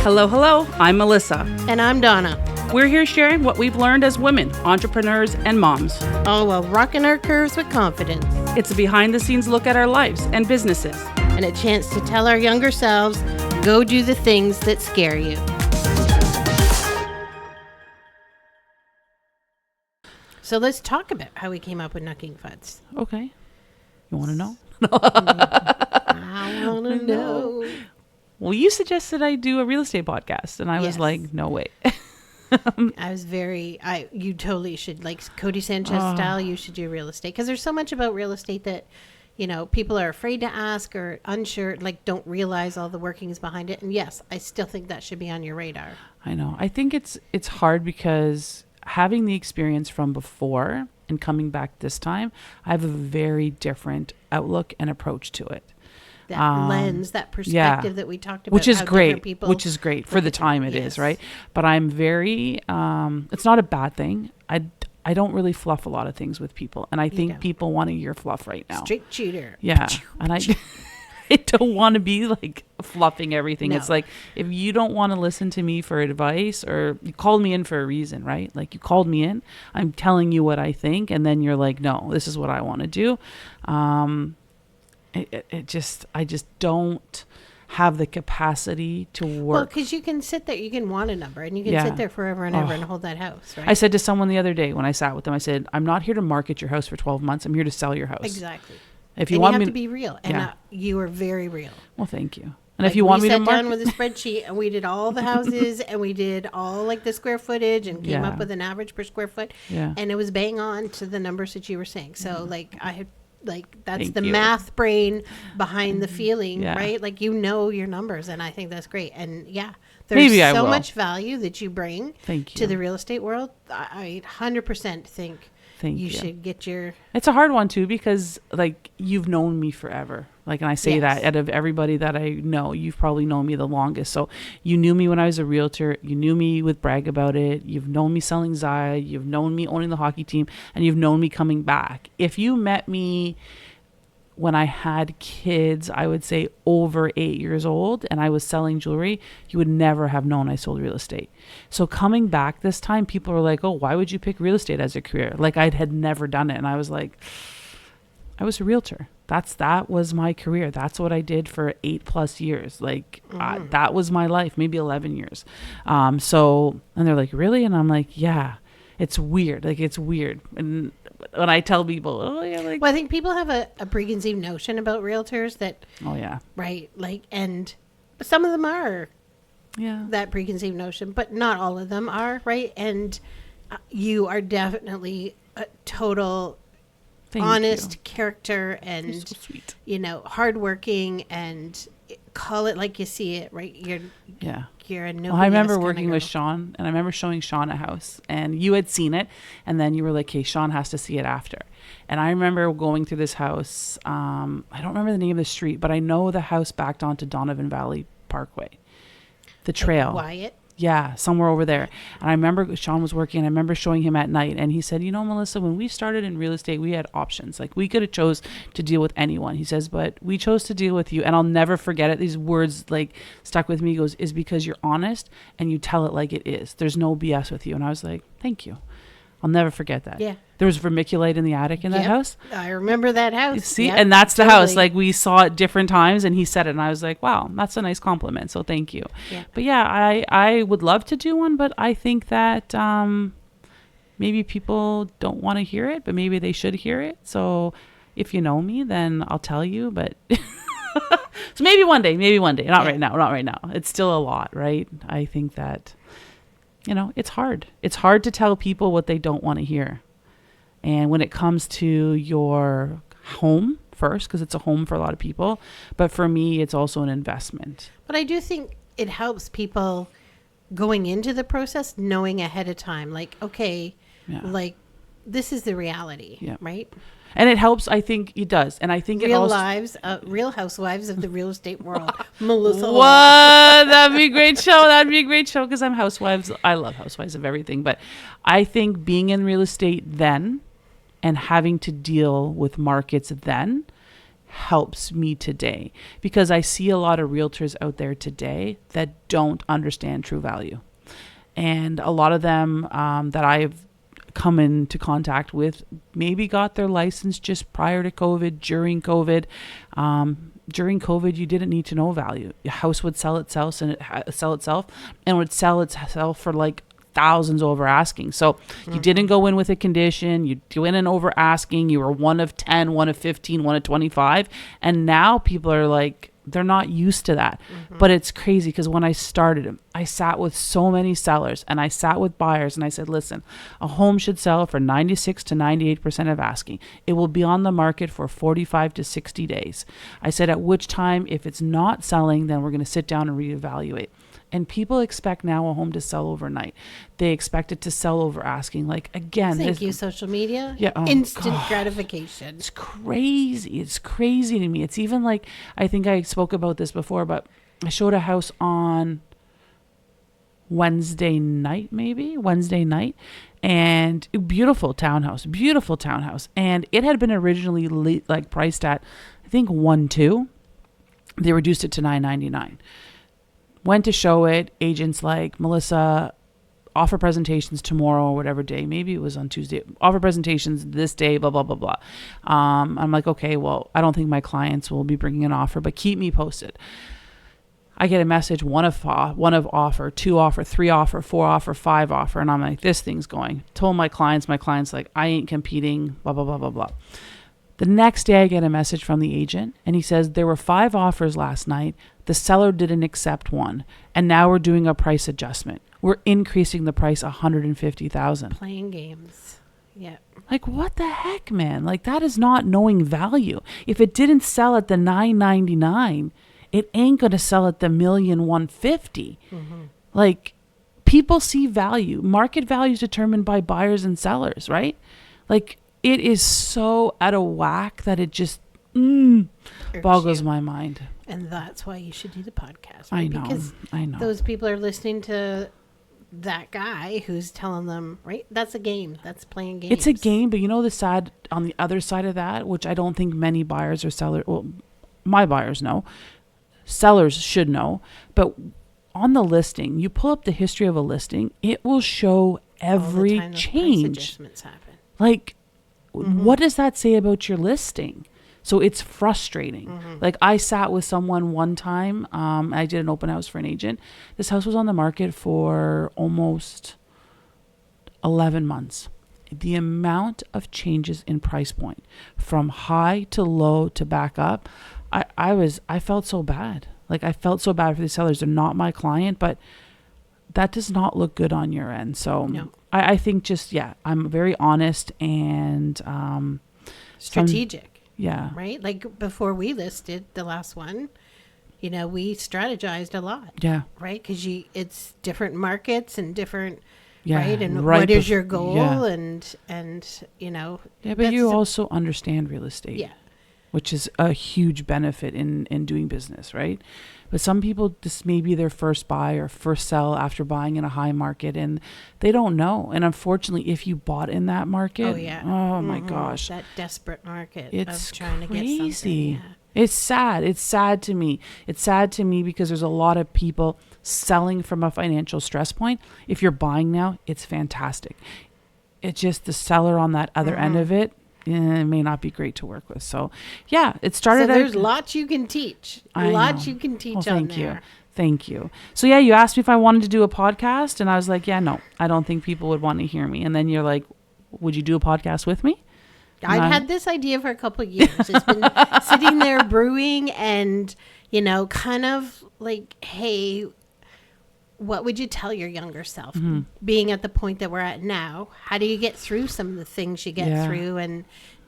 Hello, hello. I'm Melissa. And I'm Donna. We're here sharing what we've learned as women, entrepreneurs, and moms. All while rocking our curves with confidence. It's a behind-the-scenes look at our lives and businesses. And a chance to tell our younger selves, go do the things that scare you. So let's talk about how we came up with Nucking Futz. Okay. You want to know? I want to know. Well, you suggested I do a real estate podcast, and I was like, no way. You totally should, like Cody Sanchez style, you should do real estate. Because there's so much about real estate that, you know, people are afraid to ask or unsure, like don't realize all the workings behind it. And yes, I still think that should be on your radar. I know. I think it's hard because having the experience from before and coming back this time, I have a very different outlook and approach to it. That lens, that perspective that we talked about. Which is great for the time it is, right? But I'm very, it's not a bad thing. I don't really fluff a lot of things with people. And I think people want to hear fluff right now. Straight shooter. Yeah. And I don't want to be like fluffing everything. No. It's like, if you don't want to listen to me for advice, or you called me in for a reason, right? Like you called me in, I'm telling you what I think. And then you're like, no, this is what I want to do. I just don't have the capacity to work. Well, because you can sit there, you can want a number, and you can sit there forever and ever and hold that house, right? I said to someone the other day when I sat with them, I said, I'm not here to market your house for 12 months. I'm here to sell your house. Exactly. If you want you me have to be real, and you are very real. Well, thank you. And if you want me to market, we sat down with a spreadsheet and we did all the houses and we did all like the square footage and came up with an average per square foot, and it was bang on to the numbers that you were saying. So that's the math brain behind the feeling, right? Like, you know your numbers, and I think that's great. And there's so much value that you bring to the real estate world. I 100% think you should get your... It's a hard one too, because like, you've known me forever. Like, and I say that out of everybody that I know, you've probably known me the longest. So you knew me when I was a realtor. You knew me with Brag About It. You've known me selling Zaya. You've known me owning the hockey team, and you've known me coming back. If you met me when I had kids, I would say over 8 years old, and I was selling jewelry, you would never have known I sold real estate. So coming back this time, people were like, oh, why would you pick real estate as a career? Like, I had never done it. And I was like, I was a realtor. That was my career. That's what I did for 8+ years. Like, that was my life, maybe 11 years. And they're like, really? And I'm like, yeah, it's weird. Like, it's weird. And when I tell people, well, I think people have a preconceived notion about realtors that, right? Like, and some of them are, that preconceived notion, but not all of them are, right? And you are definitely a total honest character, and you're so sweet. Hardworking, and call it like you see it, right? You're a no. Well, I remember working with Sean, and I remember showing Sean a house, and you had seen it, and then you were like, hey, Sean has to see it after. And I remember going through this house. I don't remember the name of the street, but I know the house backed onto Donovan Valley Parkway, the trail. Like Wyatt? Yeah, somewhere over there. And I remember Sean was working, and I remember showing him at night, and he said, Melissa, when we started in real estate, we had options. Like, we could have chose to deal with anyone. He says, but we chose to deal with you. And I'll never forget it. These words like stuck with me. He goes, is because you're honest and you tell it like it is. There's no BS with you. And I was like, thank you. I'll never forget that. Yeah. There was vermiculite in the attic in that house. I remember that house. See, and that's the house. Like, we saw it different times, and he said it, and I was like, wow, that's a nice compliment. So thank you. Yeah. But I would love to do one, but I think that maybe people don't want to hear it, but maybe they should hear it. So if you know me, then I'll tell you. But so maybe one day. Not right now. It's still a lot, right? I think that, it's hard. It's hard to tell people what they don't want to hear. And when it comes to your home first, because it's a home for a lot of people, but for me, it's also an investment. But I do think it helps people going into the process knowing ahead of time, like, okay, like, this is the reality, right? And it helps. I think it does. And I think Real housewives of the real estate world. Melissa. What? That'd be a great show. Because I'm housewives. I love housewives of everything. But I think being in real estate then and having to deal with markets then helps me today, because I see a lot of realtors out there today that don't understand true value. And a lot of them that I've come into contact with maybe got their license just prior to COVID, during COVID. During COVID, you didn't need to know value. Your house would sell itself and would sell itself for like thousands over asking. So you didn't go in with a condition. You went in over asking. You were 1 of 10, 1 of 15, 1 of 25. And now people are like, they're not used to that. But it's crazy, because when I started, I sat with so many sellers and I sat with buyers and I said, listen, a home should sell for 96 to 98% of asking. It will be on the market for 45 to 60 days. I said, at which time, if it's not selling, then we're going to sit down and reevaluate. And people expect now a home to sell overnight. They expect it to sell over asking. Like, again, thank you, social media. Yeah, instant gratification. It's crazy. It's crazy to me. It's even like, I think I spoke about this before, but I showed a house on Wednesday night, and beautiful townhouse. And it had been originally like priced at, I think, 1.2. They reduced it to $999. Went to show it. Agents like, Melissa, offer presentations tomorrow or whatever day. Maybe it was on Tuesday. Offer presentations this day, blah, blah, blah, blah. I'm like, okay, well, I don't think my clients will be bringing an offer, but keep me posted. I get a message, one of offer, 2 offer, 3 offer, 4 offer, 5 offer. And I'm like, this thing's going. Told my clients like, I ain't competing, blah, blah, blah, blah, blah. The next day I get a message from the agent and he says, there were 5 offers last night. The seller didn't accept 1. And now we're doing a price adjustment. We're increasing the price $150,000. Playing games. Yeah. Like, what the heck, man? Like, that is not knowing value. If it didn't sell at the $999, it ain't going to sell at the $1,150,000. Like, people see value. Market value is determined by buyers and sellers, right? Like, it is so out of whack that it just boggles my mind. And that's why you should do the podcast. Right? I know. Those people are listening to that guy who's telling them, right? That's a game. That's playing games. It's a game, but you know the sad, on the other side of that, which I don't think many buyers or sellers, well, my buyers know, sellers should know, but on the listing, you pull up the history of a listing, it will show every change. Price adjustments happen. Like, what does that say about your listing? So it's frustrating. Like, I sat with someone one time. I did an open house for an agent. This house was on the market for almost 11 months. The amount of changes in price point from high to low to back up, I felt so bad. Like, I felt so bad for the sellers. They're not my client, but that does not look good on your end. So no. I think I'm very honest and strategic. Yeah. Right? Like, before we listed the last one, we strategized a lot. Yeah. Right? Because it's different markets and different, right? And what is your goal? Yeah. And Yeah, but you also understand real estate. Yeah. Which is a huge benefit in doing business, right? But some people, this may be their first buy or first sell after buying in a high market, and they don't know. And unfortunately, if you bought in that market, oh my gosh, that desperate market, it's of trying crazy. To get something. Yeah. It's sad. It's sad to me. It's sad to me because there's a lot of people selling from a financial stress point. If you're buying now, it's fantastic. It's just the seller on that other end of it. It may not be great to work with. So, yeah, it started. So there's lots you can teach. You can teach on there. Thank you. So, yeah, you asked me if I wanted to do a podcast, and I was like, yeah, no, I don't think people would want to hear me. And then you're like, would you do a podcast with me? I've had this idea for a couple of years. It's been sitting there brewing and, kind of like, hey, what would you tell your younger self? Being at the point that we're at now, how do you get through some of the things you get through?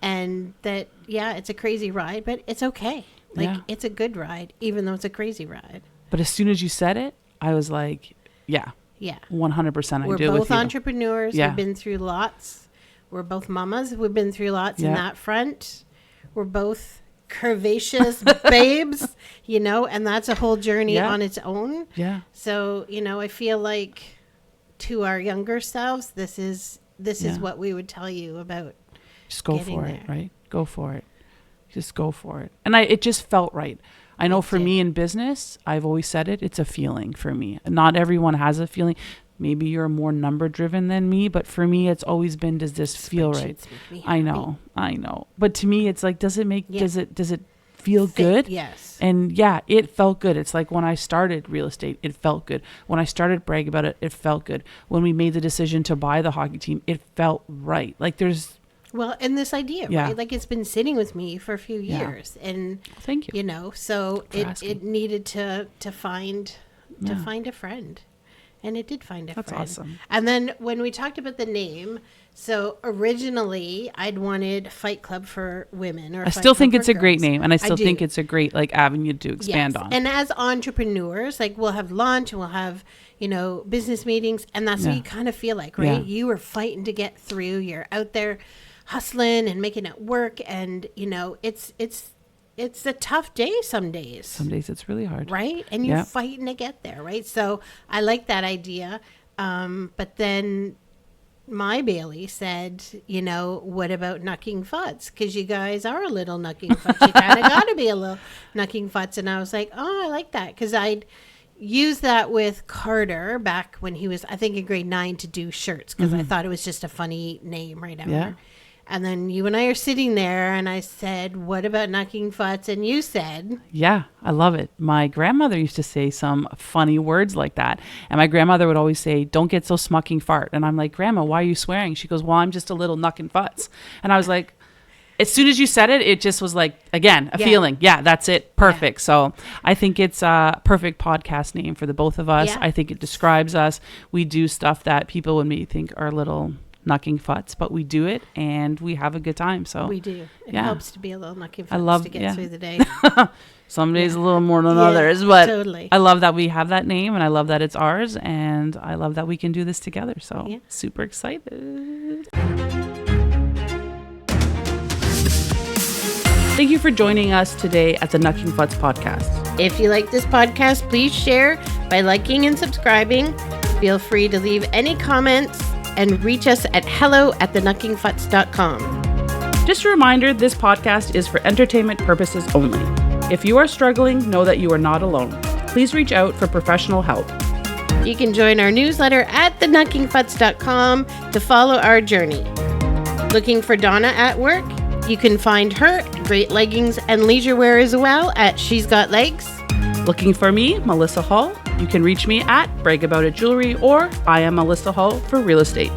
And that, it's a crazy ride, but it's okay. It's a good ride, even though it's a crazy ride. But as soon as you said it, I was like, yeah, 100%. We're both entrepreneurs. Yeah. We've been through lots. We're both mamas. We've been through lots in that front. We're both curvaceous babes, and that's a whole journey on its own. Yeah. So, I feel like to our younger selves, this is what we would tell you about. Just go for it, right? Go for it. Just go for it. And it just felt right. I know for me in business, I've always said it, it's a feeling for me. Not everyone has a feeling. Maybe you're more number driven than me, but for me, it's always been, does this feel right? I know. But to me, it's like, does it feel good? Yes. And yeah, it felt good. It's like when I started real estate, it felt good. When I started Brag About It, it felt good. When we made the decision to buy the hockey team, it felt right. Like and this idea, right? Like it's been sitting with me for a few years, and thank you. So it needed to find a friend, and it did find a friend. That's awesome. And then when we talked about the name, so originally I'd wanted Fight Club for Women, or I still think it's a great name, and I still think it's a great avenue to expand on. And as entrepreneurs, like we'll have lunch and we'll have business meetings, and that's what you kind of feel like, right? You were fighting to get through. You're out there hustling and making it work, and it's a tough day some days. Some days it's really hard, right? And you're fighting to get there, right? So I like that idea, but then my Bailey said, what about Nucking Futz? Because you guys are a little Nucking Futz. You kind of got to be a little Nucking Futz. And I was like, oh, I like that, because I'd used that with Carter back when he was, I think, in grade 9 to do shirts, because I thought it was just a funny name right after. Yeah. And then you and I are sitting there, and I said, what about Nucking Futz? And you said... Yeah, I love it. My grandmother used to say some funny words like that. And my grandmother would always say, don't get so smucking fart. And I'm like, Grandma, why are you swearing? She goes, well, I'm just a little Nucking Futz. And I was like, as soon as you said it, it just was like, again, a feeling. Yeah, that's it. Perfect. Yeah. So I think it's a perfect podcast name for the both of us. Yeah. I think it describes us. We do stuff that people would maybe think are a little... Nucking Futz, but we do it and we have a good time. So we do. It helps to be a little Nucking Futz to get through the day. Some days a little more than others, but totally. I love that we have that name, and I love that it's ours, and I love that we can do this together. So super excited. Thank you for joining us today at the Nucking Futz podcast. If you like this podcast, please share by liking and subscribing. Feel free to leave any comments and reach us at hello@thenuckingfutz.com. Just a reminder, this podcast is for entertainment purposes only. If you are struggling, know that you are not alone. Please reach out for professional help. You can join our newsletter at thenuckingfutz.com to follow our journey. Looking for Donna at work? You can find her great leggings and leisure wear as well at She's Got Legs. Looking for me, Melissa Hull? You can reach me at Brag About It Jewelry, or I am Melissa Hull for real estate.